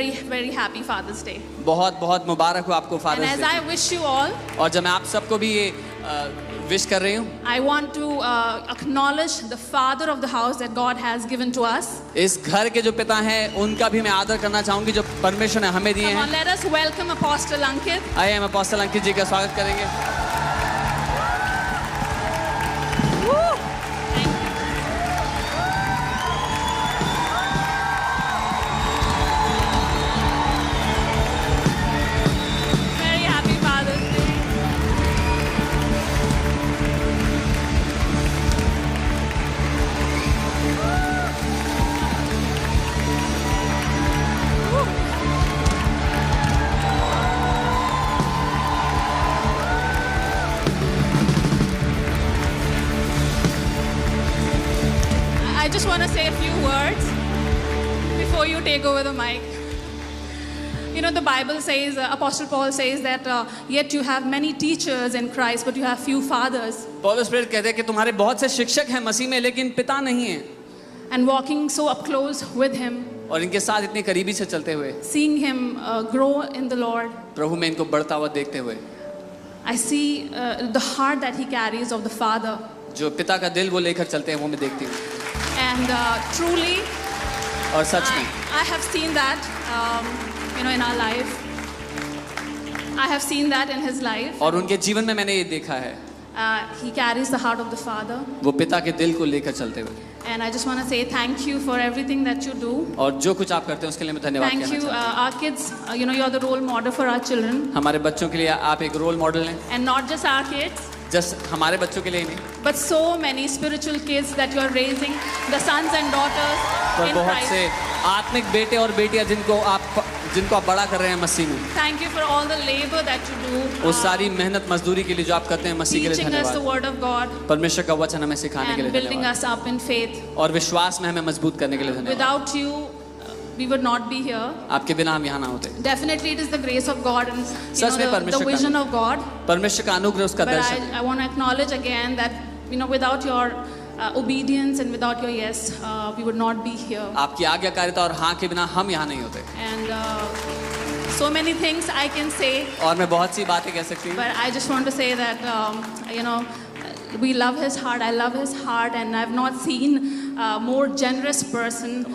very, very happy Father's Day. बहुत बहुत मुबारक हो आपको And father's as day. I wish you all, और जब मैं आप सबको भी ये विश कर रही हूँ, I want to acknowledge the father of the house that God has given to us. इस घर के जो पिता हैं उनका भी मैं आदर करना चाहूंगी जो परमेश्वर ने हमें दिए Come हैं। on, let us welcome Apostle Ankit. आइए हम अपोस्टल अंकित जी का स्वागत करेंगे। Thank you. Very happy Father's Day. I just want to say a few words before you take over the mic. You know, the Bible says, Apostle Paul says that yet you have many teachers in Christ, but you have few fathers. पौलुस प्रेरित कहते हैं कि तुम्हारे बहुत से शिक्षक हैं मसीह में लेकिन पिता नहीं हैं। And walking so up close with him, और इनके साथ इतनी करीबी से चलते हुए seeing him grow in the Lord, प्रभु में इनको बढ़ता हुआ देखते हुए I see the heart that he carries of the Father. जो पिता का दिल वो लेकर चलते हैं वो मैं देखती हूँ। And truly, और सच में I have seen that, you know, in our life. I have seen that in his life. और उनके जीवन में मैंने ये देखा है, He carries the heart of the Father. वो पिता के दिल को लेकर चलते हुए। And I just want to say thank you for everything that you do. और जो कुछ आप करते हैं उसके लिए मैं धन्यवाद Thank कहना you, चाहता हूँ। our kids. You know, you're the role model for our children. हमारे बच्चों के लिए आप एक रोल मॉडल हैं, And not just our kids, just हमारे बच्चों के लिए ही नहीं, but so many spiritual kids that you are raising, the sons and daughters पर in बहुत Christ. से आत्मिक बेटे और बेटियां जिनको आप बड़ा कर रहे हैं मसीह में। Thank you for all the labor that you do. उस सारी मेहनत मजदूरी के लिए जो आप करते हैं मसीह के लिए Teaching us the धन्यवाद। word of God परमेश्वर का वचन हमें सिखाने के and लिए building धन्यवाद us up in faith. और विश्वास में हमें मजबूत करने के लिए धन्यवाद। Without you, we would not be here. आपके बिना हम यहाँ ना होते। Definitely, it is the grace of God and you सच में know, the परमेश्वर का vision of God. परमेश्वर का अनुग्रह उसका But Darshan. I want to acknowledge again that you know, without your obedience and without your yes, we would not be here. आपकी आज्ञाकारिता और हाँ के बिना हम यहाँ नहीं होते। And so many things I can say, और मैं बहुत सी बातें कह सकती हूँ, but I just want to say that you know, we love his heart. I love his heart, and I've not seen a more generous person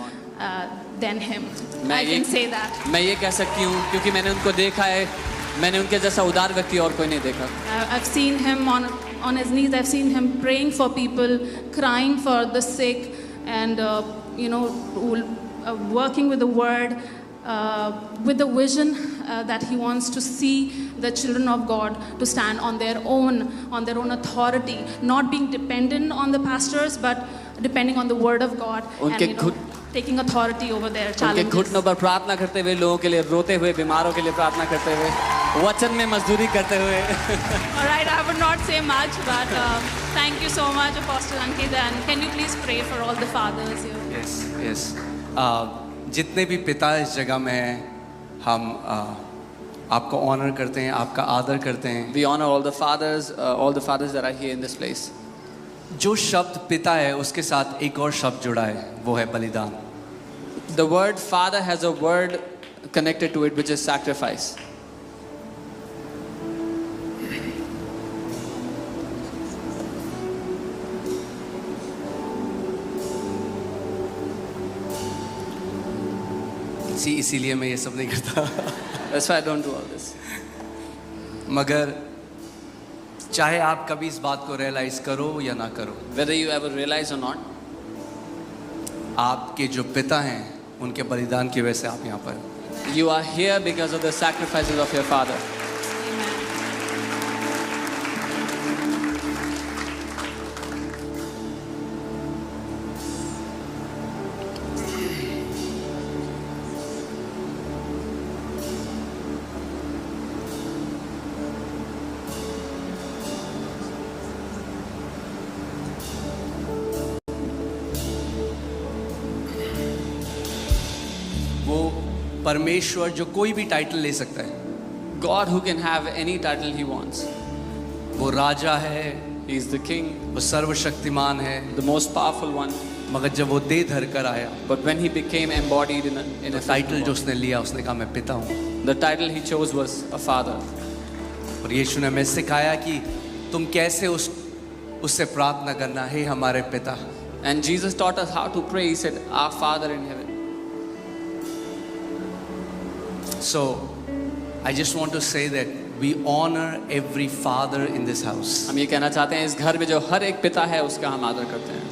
than him. I can say that. मैं ये कह सकती हूँ क्योंकि मैंने उनको देखा है, मैंने उनके जैसा उदार व्यक्ति और कोई नहीं देखा। I've seen him on his knees. I've seen him praying for people, crying for the sick, and you know, working with the word, with the vision that he wants to see the children of God to stand on their own authority, not being dependent on the pastors, but depending on the word of God, and you know, taking authority over their उनके challenges. घुटनों पर प्रार्थना करते हुए, लोगों के लिए रोते हुए, बीमारों के लिए प्रार्थना करते हुए, वचन में मजदूरी करते हुए। All right, I would not say much, but thank you so much, Apostle Ankit, and can you please pray for all the fathers here? Yes. जितने भी पिता इस जगह में हैं, हम आपको ऑनर करते हैं, आपका आदर करते हैं। We honor all the fathers that are here in this place. जो शब्द पिता है उसके साथ एक और शब्द जुड़ा है, वो है बलिदान। The word father has a word connected to it which is sacrifice. इसीलिए मैं ये सब नहीं करता। That's why I don't do all this. मगर चाहे आप कभी इस बात को रियलाइज करो या ना करो, Whether you ever realize or not, आपके जो पिता हैं उनके बलिदान की वजह से आप यहाँ पर। you are here because of the sacrifices of your father. Amen. वो परमेश्वर जो कोई भी टाइटल ले सकता है, God who can have any title he wants. वो राजा है, He is the king, वो सर्वशक्तिमान है, the most powerful one. मगर जब वो देह धर कर आया, But when he became embodied in a title जो उसने लिया उसने कहा मैं पिता हूँ। the title he chose was a father. और यीशु ने हमें सिखाया कि तुम कैसे उससे प्रार्थना करना है, हमारे पिता। And Jesus taught us how to pray. He said, Our Father in heaven. So I just want to say that we honor every father in this house. हम ये कहना चाहते हैं इस घर में जो हर एक पिता है उसका हम आदर करते हैं।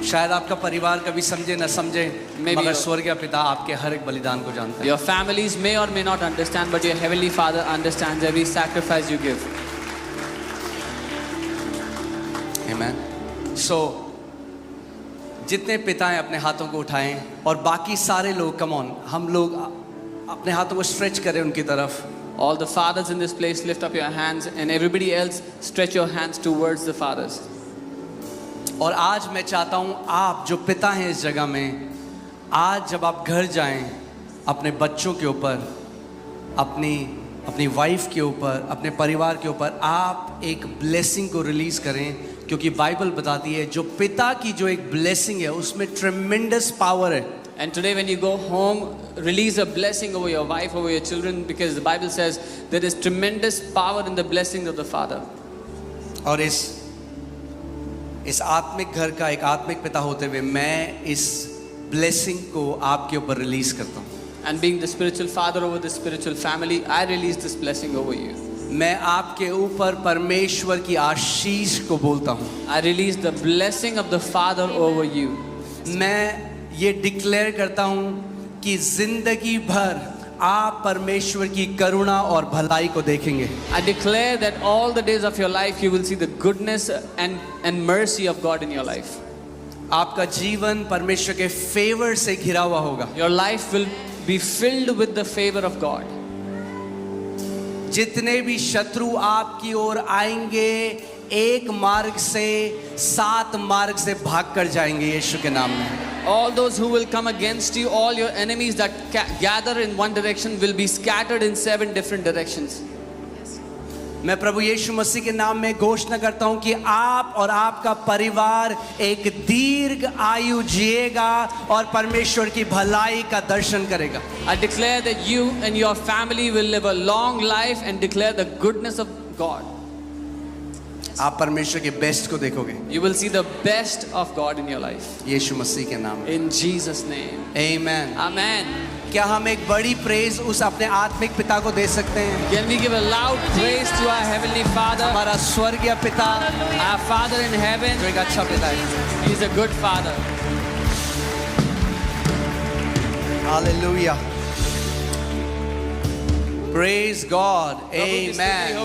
शायद आपका परिवार कभी समझे न समझे, Maybe मगर your- स्वर्गीय पिता आपके हर एक बलिदान को जानता है। Your families may or may not understand, but your heavenly Father understands every sacrifice you give. Amen. So जितने पिता हैं अपने हाथों को उठाएं और बाकी सारे लोग, कम ऑन, हम लोग अपने हाथों को स्ट्रेच करें उनकी तरफ। All the fathers in this place, lift up your hands, and everybody else, stretch your hands towards the fathers. और आज मैं चाहता हूं आप जो पिता हैं इस जगह में, आज जब आप घर जाएं, अपने बच्चों के ऊपर, अपनी वाइफ के ऊपर, अपने परिवार के ऊपर आप एक ब्लेसिंग को रिलीज करें, क्योंकि बाइबल बताती है जो पिता की जो एक ब्लेसिंग है उसमें ट्रेमेंडस पावर है। And today when you go home, release a blessing over your wife, over your children, because the Bible says there is tremendous power in the blessings of the Father. और इस आत्मिक घर का एक आत्मिक पिता होते हुए मैं इस ब्लेसिंग को आपके ऊपर रिलीज करता हूँ। And being the spiritual father over the spiritual family, I release this blessing over you. मैं आपके ऊपर परमेश्वर की आशीष को बोलता हूँ। I release the blessing of the Father over you. मैं ये डिक्लेयर करता हूँ कि जिंदगी भर आप परमेश्वर की करुणा और भलाई को देखेंगे। I declare that all the days of your life you will see the goodness and mercy of God in your life. आपका जीवन परमेश्वर के फेवर से घिरा हुआ होगा। Your life will be filled with the favor of God. जितने भी शत्रु आपकी ओर आएंगे, एक मार्ग से 7 मार्ग से भाग कर जाएंगे यीशु के नाम में। All those who will come against you, all your enemies that gather in one direction will be scattered in 7 different directions. मैं प्रभु यीशु मसीह के नाम में घोषणा करता हूं कि आप और आपका परिवार एक दीर्घ आयु जिएगा और परमेश्वर की भलाई का दर्शन करेगा। I declare that you and your family will live a long life and declare the goodness of God. आप परमेश्वर के बेस्ट को देखोगे You will see the best of God in your life. यीशु मसीह के नाम में। In Jesus' name. आमीन। Amen. क्या हम एक बड़ी प्रेज उस अपने आत्मिक पिता को दे सकते हैं? Can we give a loud praise to our Heavenly Father, हमारा स्वर्गीय पिता our Father in heaven? जो एक अच्छा पिता है। He is a good Father. Hallelujah. Praise God. प्रभु की स्तुति हो। Amen.